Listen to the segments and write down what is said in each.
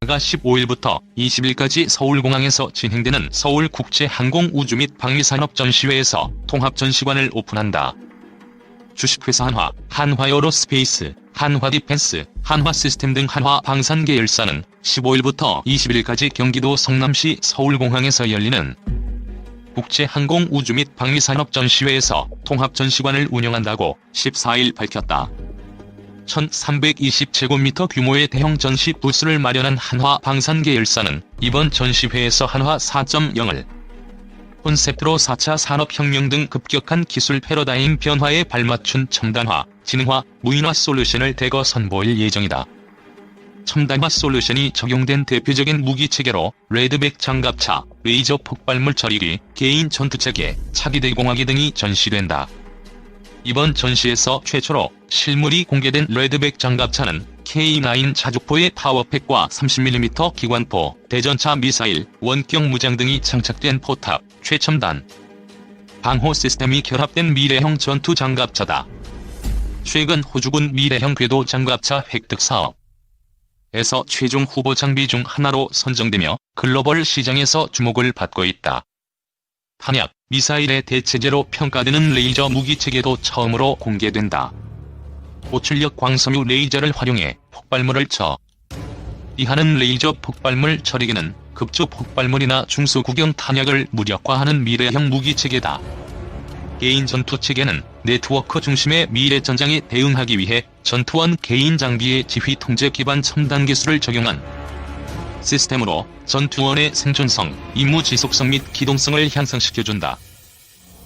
가 15일부터 20일까지 서울공항에서 진행되는 서울국제항공우주 및 방위산업 전시회에서 통합전시관을 오픈한다. 주식회사 한화, 한화에어로스페이스, 한화디펜스, 한화시스템 등 한화방산 계열사는 15일부터 20일까지 경기도 성남시 서울공항에서 열리는 국제항공우주 및 방위산업 전시회에서 통합전시관을 운영한다고 14일 밝혔다. 1320제곱미터 규모의 대형 전시 부스를 마련한 한화방산 계열사는 이번 전시회에서 한화 4.0을 콘셉트로 4차 산업혁명 등 급격한 기술 패러다임 변화에 발맞춘 첨단화, 지능화, 무인화 솔루션을 대거 선보일 예정이다. 첨단화 솔루션이 적용된 대표적인 무기체계로 레드백 장갑차, 레이저 폭발물 처리기, 개인 전투체계, 차기 대공화기 등이 전시된다. 이번 전시에서 최초로 실물이 공개된 레드백 장갑차는 K9 자주포의 파워팩과 30mm 기관포, 대전차 미사일, 원격 무장 등이 장착된 포탑, 최첨단 방호 시스템이 결합된 미래형 전투 장갑차다. 최근 호주군 미래형 궤도 장갑차 획득 사업에서 최종 후보 장비 중 하나로 선정되며 글로벌 시장에서 주목을 받고 있다. 탄약, 미사일의 대체제로 평가되는 레이저 무기체계도 처음으로 공개된다. 고출력 광섬유 레이저를 활용해 폭발물을 처리하는 레이저 폭발물 처리기는 급조 폭발물이나 중소구경 탄약을 무력화하는 미래형 무기체계다. 개인 전투체계는 네트워크 중심의 미래 전장에 대응하기 위해 전투원 개인 장비의 지휘 통제 기반 첨단 기술을 적용한 시스템으로 전투원의 생존성, 임무 지속성 및 기동성을 향상시켜준다.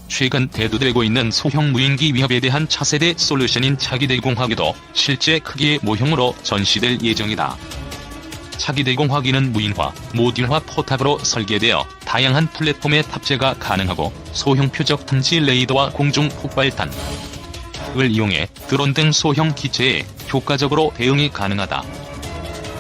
최근 대두되고 있는 소형 무인기 위협에 대한 차세대 솔루션인 차기 대공화기도 실제 크기의 모형으로 전시될 예정이다. 차기 대공화기는 무인화, 모듈화 포탑으로 설계되어 다양한 플랫폼에 탑재가 가능하고 소형 표적 탐지 레이더와 공중 폭발탄을 이용해 드론 등 소형 기체에 효과적으로 대응이 가능하다.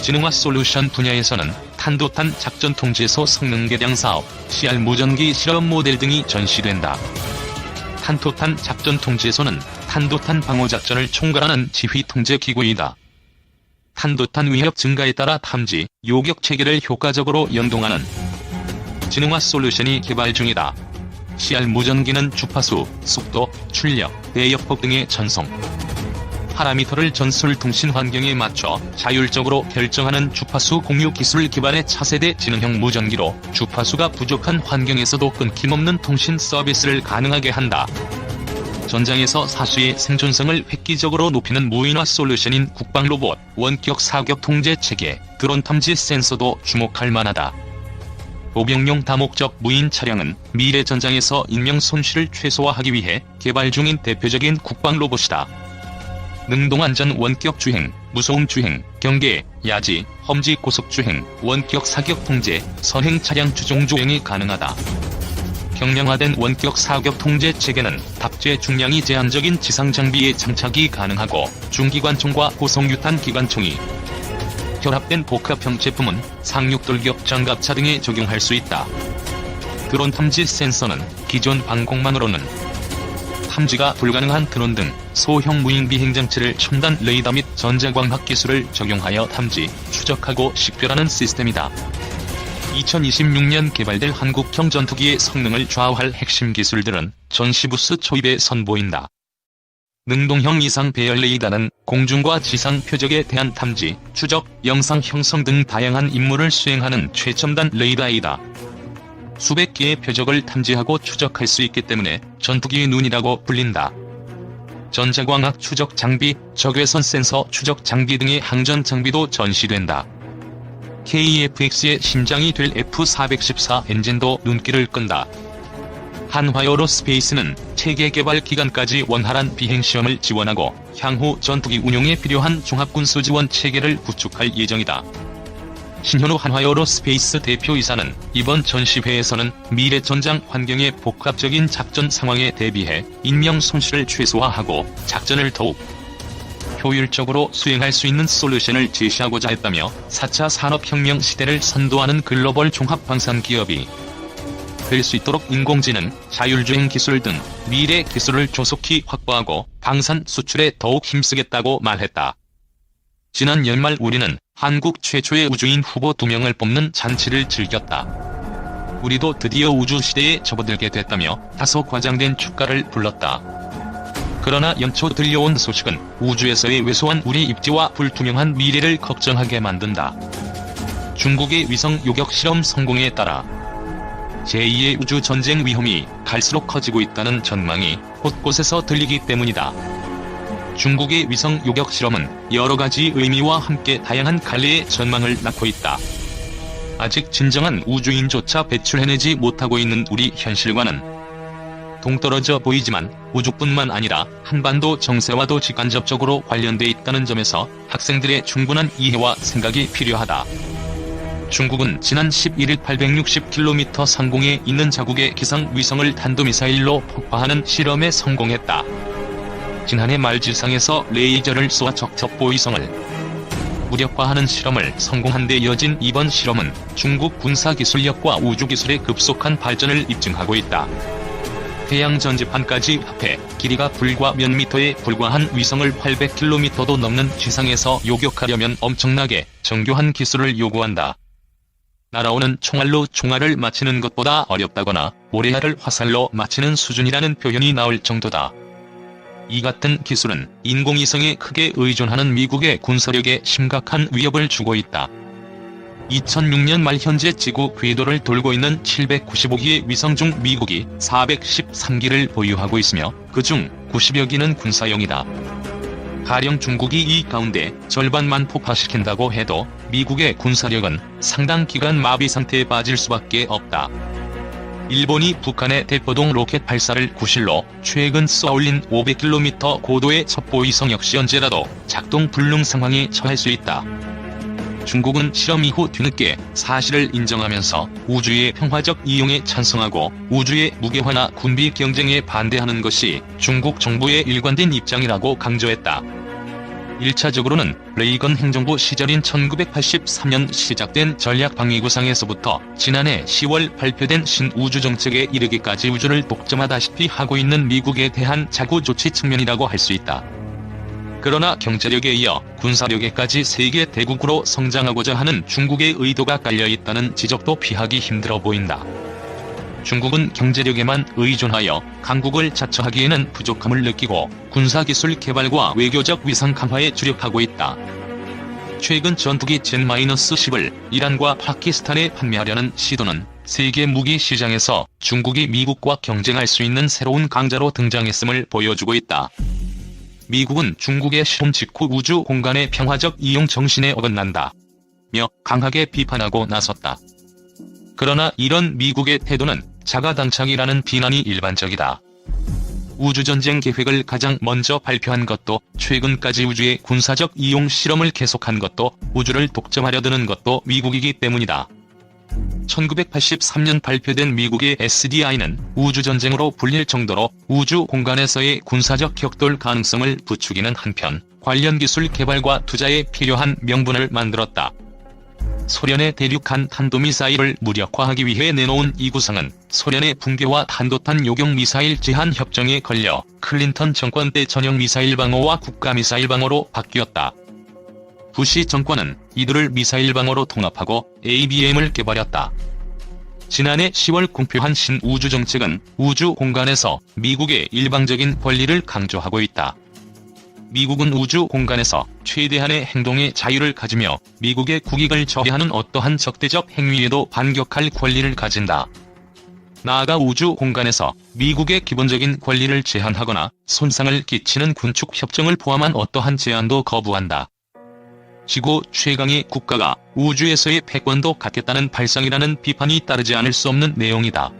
지능화 솔루션 분야에서는 탄도탄 작전통제소 성능 개량 사업, CR 무전기 실험 모델 등이 전시된다. 탄도탄 작전통제소는 탄도탄 방어작전을 총괄하는 지휘통제 기구이다. 탄도탄 위협 증가에 따라 탐지, 요격 체계를 효과적으로 연동하는 지능화 솔루션이 개발 중이다. CR 무전기는 주파수, 속도, 출력, 대역폭 등의 전송 파라미터를 전술 통신 환경에 맞춰 자율적으로 결정하는 주파수 공유 기술 기반의 차세대 지능형 무전기로 주파수가 부족한 환경에서도 끊김없는 통신 서비스를 가능하게 한다. 전장에서 사수의 생존성을 획기적으로 높이는 무인화 솔루션인 국방로봇, 원격 사격 통제 체계, 드론 탐지 센서도 주목할 만하다. 보병용 다목적 무인 차량은 미래 전장에서 인명 손실을 최소화하기 위해 개발 중인 대표적인 국방로봇이다. 능동안전 원격 주행, 무소음 주행, 경계, 야지, 험지 고속 주행, 원격 사격 통제, 선행 차량 주종 조행이 가능하다. 경량화된 원격 사격 통제 체계는 탑재 중량이 제한적인 지상 장비에 장착이 가능하고 중기관총과 고성유탄 기관총이 결합된 복합형 제품은 상륙돌격 장갑차 등에 적용할 수 있다. 드론 탐지 센서는 기존 방공망으로는 탐지가 불가능한 드론 등 소형 무인 비행장치를 첨단 레이더 및 전자광학 기술을 적용하여 탐지, 추적하고 식별하는 시스템이다. 2026년 개발될 한국형 전투기의 성능을 좌우할 핵심 기술들은 전시부스 초입에 선보인다. 능동형 이상 배열 레이더는 공중과 지상 표적에 대한 탐지, 추적, 영상 형성 등 다양한 임무를 수행하는 최첨단 레이더이다. 수백 개의 표적을 탐지하고 추적할 수 있기 때문에 전투기의 눈이라고 불린다. 전자광학 추적 장비, 적외선 센서 추적 장비 등의 항전 장비도 전시된다. KF-X의 심장이 될 F-414 엔진도 눈길을 끈다. 한화에어로스페이스는 체계 개발 기간까지 원활한 비행시험을 지원하고 향후 전투기 운용에 필요한 종합군수 지원 체계를 구축할 예정이다. 신현우 한화에어로스페이스 대표이사는 이번 전시회에서는 미래 전장 환경의 복합적인 작전 상황에 대비해 인명 손실을 최소화하고 작전을 더욱 효율적으로 수행할 수 있는 솔루션을 제시하고자 했다며 4차 산업혁명 시대를 선도하는 글로벌 종합방산 기업이 될 수 있도록 인공지능, 자율주행 기술 등 미래 기술을 조속히 확보하고 방산 수출에 더욱 힘쓰겠다고 말했다. 지난 연말 우리는 한국 최초의 우주인 후보 2명을 뽑는 잔치를 즐겼다. 우리도 드디어 우주시대에 접어들게 됐다며 다소 과장된 축가를 불렀다. 그러나 연초 들려온 소식은 우주에서의 왜소한 우리 입지와 불투명한 미래를 걱정하게 만든다. 중국의 위성 요격 실험 성공에 따라 제2의 우주전쟁 위험이 갈수록 커지고 있다는 전망이 곳곳에서 들리기 때문이다. 중국의 위성 요격 실험은 여러가지 의미와 함께 다양한 갈래의 전망을 낳고 있다. 아직 진정한 우주인조차 배출해내지 못하고 있는 우리 현실과는 동떨어져 보이지만 우주뿐만 아니라 한반도 정세와도 직간접적으로 관련돼 있다는 점에서 학생들의 충분한 이해와 생각이 필요하다. 중국은 지난 11일 860km 상공에 있는 자국의 기상 위성을 탄도미사일로 폭파하는 실험에 성공했다. 지난해 말 지상에서 레이저를 쏘아 적첩보위성을 무력화하는 실험을 성공한 데 이어진 이번 실험은 중국 군사기술력과 우주기술의 급속한 발전을 입증하고 있다. 태양 전지판까지 합해 길이가 불과 몇 미터에 불과한 위성을 800km도 넘는 지상에서 요격하려면 엄청나게 정교한 기술을 요구한다. 날아오는 총알로 총알을 맞히는 것보다 어렵다거나 모래알을 화살로 맞히는 수준이라는 표현이 나올 정도다. 이 같은 기술은 인공위성에 크게 의존하는 미국의 군사력에 심각한 위협을 주고 있다. 2006년 말 현재 지구 궤도를 돌고 있는 795기의 위성 중 미국이 413기를 보유하고 있으며 그중 90여 기는 군사용이다. 가령 중국이 이 가운데 절반만 폭파시킨다고 해도 미국의 군사력은 상당 기간 마비 상태에 빠질 수밖에 없다. 일본이 북한의 대포동 로켓 발사를 구실로 최근 쏘아올린 500km 고도의 첩보위성 역시 언제라도 작동 불능 상황에 처할 수 있다. 중국은 실험 이후 뒤늦게 사실을 인정하면서 우주의 평화적 이용에 찬성하고 우주의 무게화나 군비 경쟁에 반대하는 것이 중국 정부의 일관된 입장이라고 강조했다. 1차적으로는 레이건 행정부 시절인 1983년 시작된 전략방위구상에서부터 지난해 10월 발표된 신우주정책에 이르기까지 우주를 독점하다시피 하고 있는 미국에 대한 자구조치 측면이라고 할 수 있다. 그러나 경제력에 이어 군사력에까지 세계 대국으로 성장하고자 하는 중국의 의도가 깔려있다는 지적도 피하기 힘들어 보인다. 중국은 경제력에만 의존하여 강국을 자처하기에는 부족함을 느끼고 군사기술 개발과 외교적 위상 강화에 주력하고 있다. 최근 전투기 젠-10을 이란과 파키스탄에 판매하려는 시도는 세계 무기 시장에서 중국이 미국과 경쟁할 수 있는 새로운 강자로 등장했음을 보여주고 있다. 미국은 중국의 실험 직후 우주 공간의 평화적 이용 정신에 어긋난다며 강하게 비판하고 나섰다. 그러나 이런 미국의 태도는 자가당착이라는 비난이 일반적이다. 우주전쟁 계획을 가장 먼저 발표한 것도 최근까지 우주의 군사적 이용 실험을 계속한 것도 우주를 독점하려 드는 것도 미국이기 때문이다. 1983년 발표된 미국의 SDI는 우주전쟁으로 불릴 정도로 우주 공간에서의 군사적 격돌 가능성을 부추기는 한편 관련 기술 개발과 투자에 필요한 명분을 만들었다. 소련의 대륙간 탄도미사일을 무력화하기 위해 내놓은 이 구상은 소련의 붕괴와 탄도탄 요격 미사일 제한 협정에 걸려 클린턴 정권 때 전형 미사일 방어와 국가 미사일 방어로 바뀌었다. 부시 정권은 이들을 미사일 방어로 통합하고 ABM을 개발했다. 지난해 10월 공표한 신우주정책은 우주 공간에서 미국의 일방적인 권리를 강조하고 있다. 미국은 우주 공간에서 최대한의 행동의 자유를 가지며 미국의 국익을 저해하는 어떠한 적대적 행위에도 반격할 권리를 가진다. 나아가 우주 공간에서 미국의 기본적인 권리를 제한하거나 손상을 끼치는 군축 협정을 포함한 어떠한 제한도 거부한다. 지구 최강의 국가가 우주에서의 패권도 갖겠다는 발상이라는 비판이 따르지 않을 수 없는 내용이다.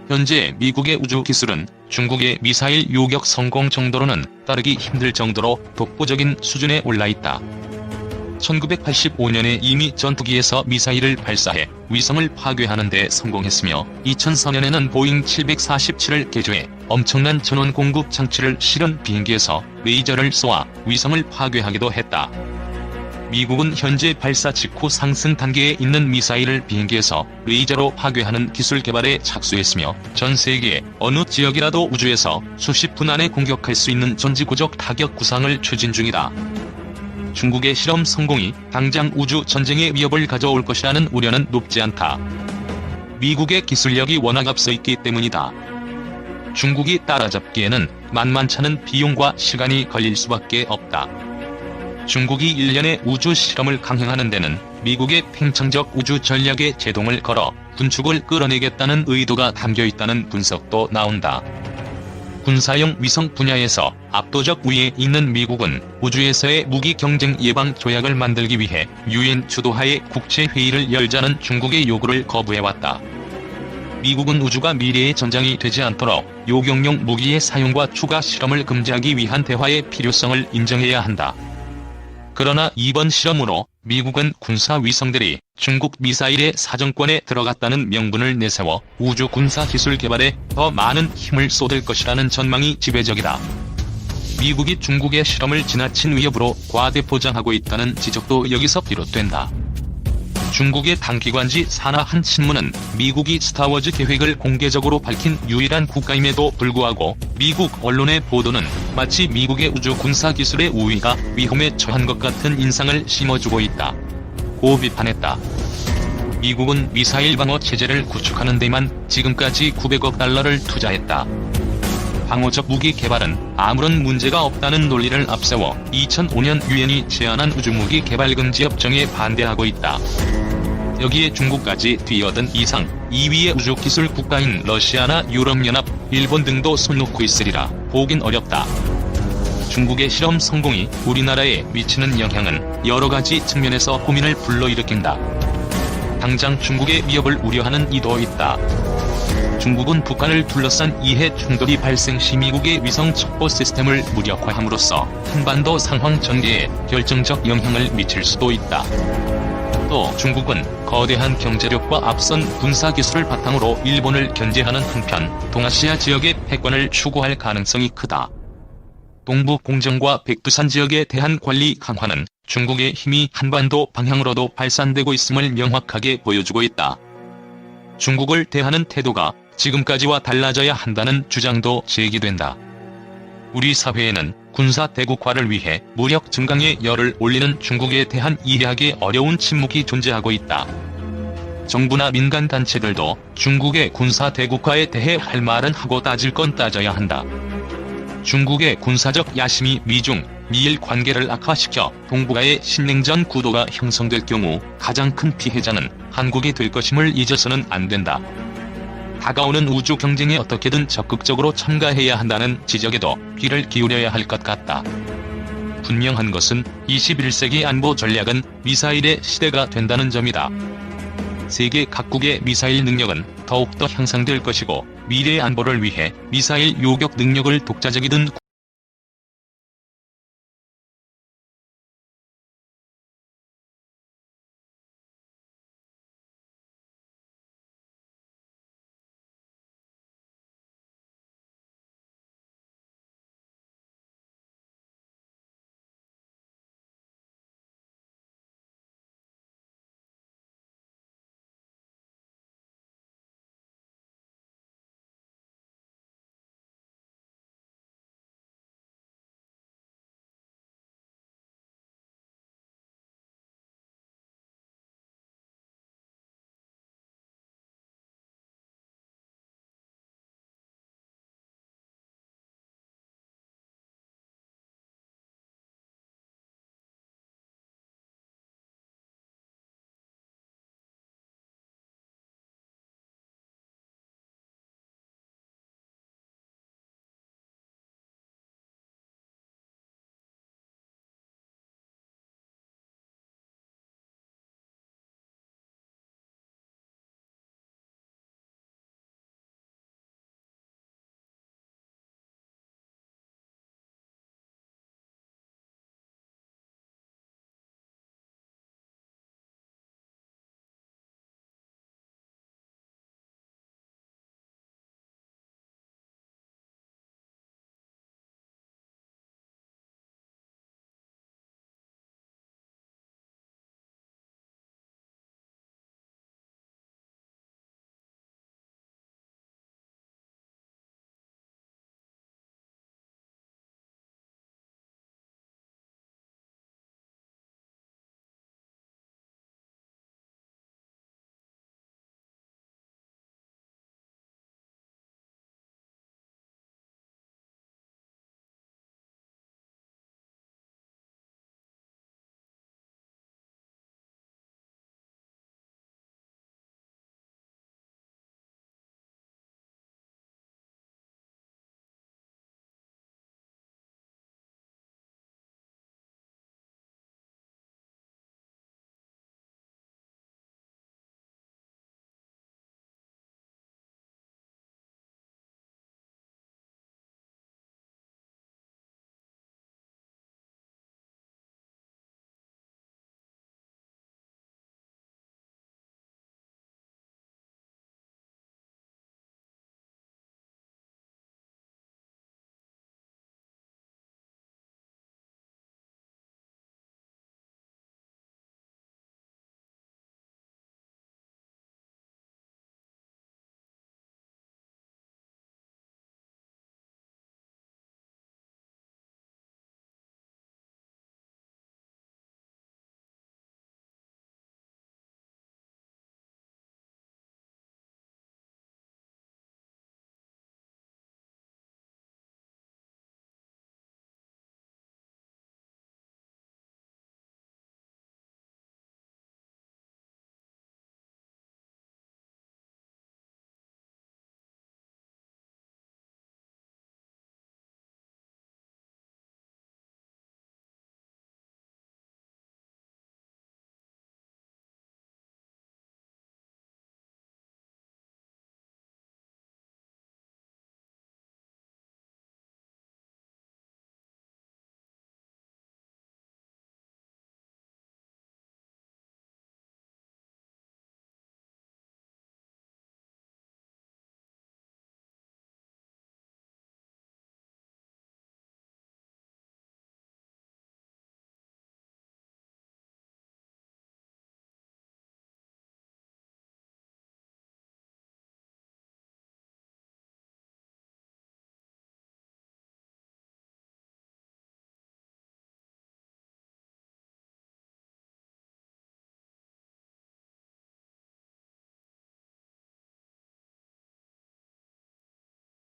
현재 미국의 우주 기술은 중국의 미사일 요격 성공 정도로는 따르기 힘들 정도로 독보적인 수준에 올라있다. 1985년에 이미 전투기에서 미사일을 발사해 위성을 파괴하는 데 성공했으며 2004년에는 보잉 747을 개조해 엄청난 전원 공급 장치를 실은 비행기에서 레이저를 쏘아 위성을 파괴하기도 했다. 미국은 현재 발사 직후 상승 단계에 있는 미사일을 비행기에서 레이저로 파괴하는 기술 개발에 착수했으며 전 세계의 어느 지역이라도 우주에서 수십 분 안에 공격할 수 있는 전지구적 타격 구상을 추진 중이다. 중국의 실험 성공이 당장 우주 전쟁의 위협을 가져올 것이라는 우려는 높지 않다. 미국의 기술력이 워낙 앞서 있기 때문이다. 중국이 따라잡기에는 만만찮은 비용과 시간이 걸릴 수밖에 없다. 중국이 1년의 우주 실험을 강행하는 데는 미국의 팽창적 우주 전략에 제동을 걸어 군축을 끌어내겠다는 의도가 담겨있다는 분석도 나온다. 군사용 위성 분야에서 압도적 우위에 있는 미국은 우주에서의 무기 경쟁 예방 조약을 만들기 위해 유엔 주도하에 국제회의를 열자는 중국의 요구를 거부해왔다. 미국은 우주가 미래의 전장이 되지 않도록 요격용 무기의 사용과 추가 실험을 금지하기 위한 대화의 필요성을 인정해야 한다. 그러나 이번 실험으로 미국은 군사 위성들이 중국 미사일의 사정권에 들어갔다는 명분을 내세워 우주 군사 기술 개발에 더 많은 힘을 쏟을 것이라는 전망이 지배적이다. 미국이 중국의 실험을 지나친 위협으로 과대포장하고 있다는 지적도 여기서 비롯된다. 중국의 단기관지 산하 한 신문은 미국이 스타워즈 계획을 공개적으로 밝힌 유일한 국가임에도 불구하고 미국 언론의 보도는 마치 미국의 우주 군사 기술의 우위가 위험에 처한 것 같은 인상을 심어주고 있다. 고 비판했다. 미국은 미사일 방어 체제를 구축하는 데만 지금까지 900억 달러를 투자했다. 방어적 무기 개발은 아무런 문제가 없다는 논리를 앞세워 2005년 유엔이 제안한 우주무기 개발 금지 협정에 반대하고 있다. 여기에 중국까지 뛰어든 이상 2위의 우주기술 국가인 러시아나 유럽연합, 일본 등도 손 놓고 있으리라 보긴 어렵다. 중국의 실험 성공이 우리나라에 미치는 영향은 여러가지 측면에서 고민을 불러일으킨다. 당장 중국의 위협을 우려하는 이도 있다. 중국은 북한을 둘러싼 이해 충돌이 발생 시 미국의 위성 첩보 시스템을 무력화함으로써 한반도 상황 전개에 결정적 영향을 미칠 수도 있다. 또 중국은 거대한 경제력과 앞선 군사기술을 바탕으로 일본을 견제하는 한편 동아시아 지역의 패권을 추구할 가능성이 크다. 동부 공정과 백두산 지역에 대한 관리 강화는 중국의 힘이 한반도 방향으로도 발산되고 있음을 명확하게 보여주고 있다. 중국을 대하는 태도가 지금까지와 달라져야 한다는 주장도 제기된다. 우리 사회에는 군사 대국화를 위해 무력 증강에 열을 올리는 중국에 대한 이해하기 어려운 침묵이 존재하고 있다. 정부나 민간 단체들도 중국의 군사 대국화에 대해 할 말은 하고 따질 건 따져야 한다. 중국의 군사적 야심이 미중, 미일 관계를 악화시켜 동북아의 신냉전 구도가 형성될 경우 가장 큰 피해자는 한국이 될 것임을 잊어서는 안 된다. 다가오는 우주 경쟁에 어떻게든 적극적으로 참가해야 한다는 지적에도 귀를 기울여야 할 것 같다. 분명한 것은 21세기 안보 전략은 미사일의 시대가 된다는 점이다. 세계 각국의 미사일 능력은 더욱더 향상될 것이고 미래의 안보를 위해 미사일 요격 능력을 독자적이든